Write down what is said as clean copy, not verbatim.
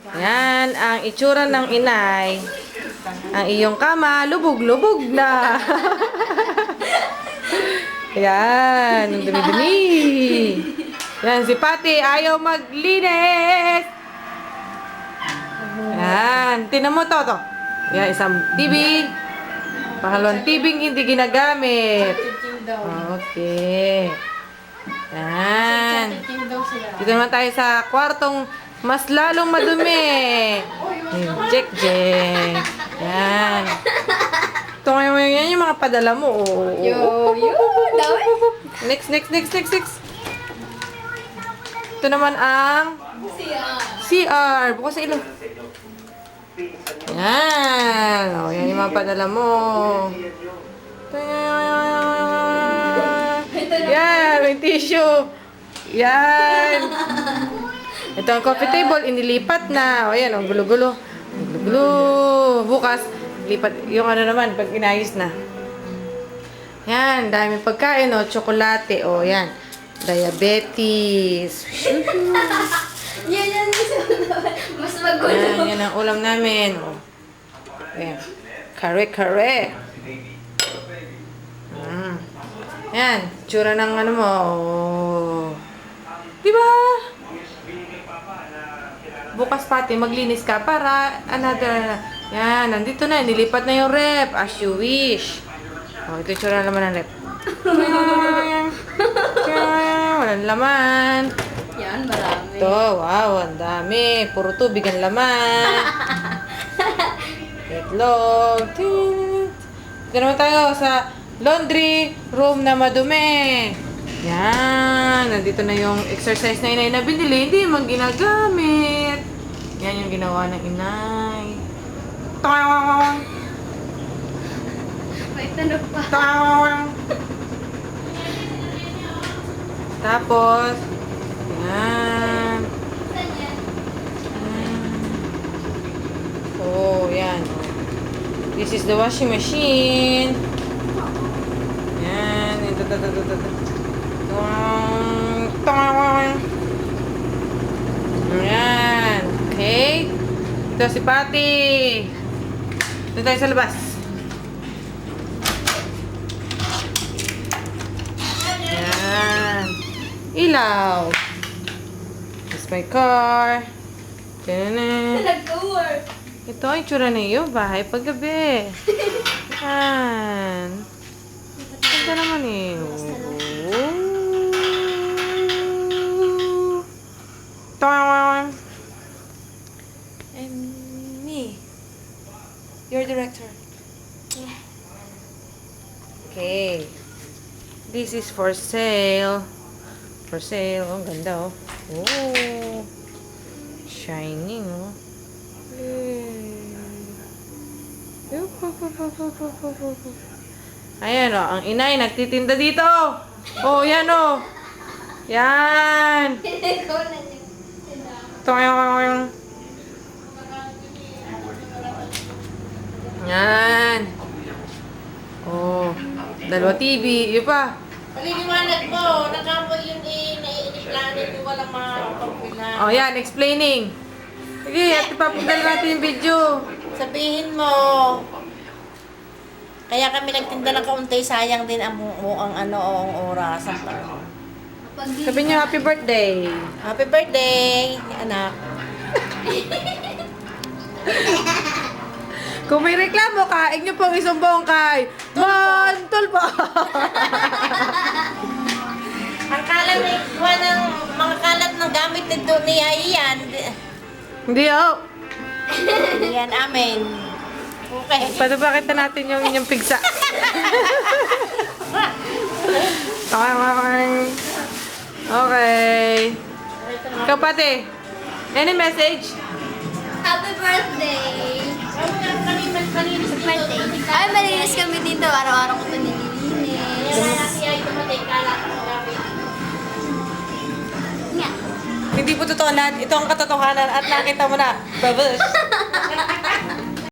Yan, ang itsura ng inay. Ang iyong kama, lubog-lubog na. Yan, ang dumi-dumi. Yan, si Patty ayaw maglinis. Yan, tinan mo to. Yan, isang TV. Pangalawang TV hindi ginagamit. Okay. Yan. Dito naman tayo sa kwartong mas lalong madumi. Jack. Yan. Ito ngayon yan yung mga padala mo. Next. Ito naman ang CR. Bukas sa ilong. Yan. O, yan yung mga padala mo. Yan, may tissue. Yan. Ito ang coffee table, inilipat na. O yan, ang gulo-gulo. Bukas, lipat yung ano naman, pag inayos na. Yan, daming pagkain, o. Tsokolate, o yan. Diabetes. Yan. Mas magulo. Yan ang ulam namin. O. Ayan. Kare. Yan, tsura ng ano mo. Diba? Bukas pati maglinis ka para another. Yan, nandito na. Nilipat na yung rep. As you wish. Oh, ito yung tsura naman ng rep. Walang laman. Yan, marami. Ito, wow, ang dami. Puro tubig ang laman. Itlog. Ito naman tayo sa laundry room na madumi. Yan. Nandito na yung exercise na inay na binili. Hindi man ginagamit. Yan yung ginawa ng inay. Tawang! May tanong pa. Tawang! Tapos, yan. Oh, yan. This is the washing machine. Yan. Ito. Yan. Okay. Ito si Patty. Ito tayo sa labas. Yan. Ilaw. This is my car. Nag-work. Ito ang itsura na iyo, bahay paggabi. Yan. Ito naman eh. Tawang! And me. Your director. Okay. This is for sale. For sale. Oh, ang ganda oh. Oh. Shining oh. Ayan o, ang inay nagtitinda dito. Oh, yan o. Yan. Yan. Oh, dalawa TV. Iyo pa. Paliliwanag mo, nakapoy yung iniplanin mo, walang makakapagpila. Oh, yan, explaining. Sige, at ipapagdala natin yung video. Sabihin mo, kaya kami nagtinda ng kaunti, sayang din ang oras. Sabi niyo, happy birthday. Happy birthday, anak. Kung may reklamo ka, inyo pong isumbong kay Tulpo. Ang kalat ng mga kalat ng gamit nito ni Ayan. Hindi oh. Yan amin. Okay. Patupakita natin yung inyong pigsa. Okay. Ikaw pati. Any message? Happy birthday! Birthday. Ay, malinis kami dito. Araw-araw ko ito nililinis. Nga. Hindi po totoo lahat. Ito ang katotohanan at nakita mo na. Babush.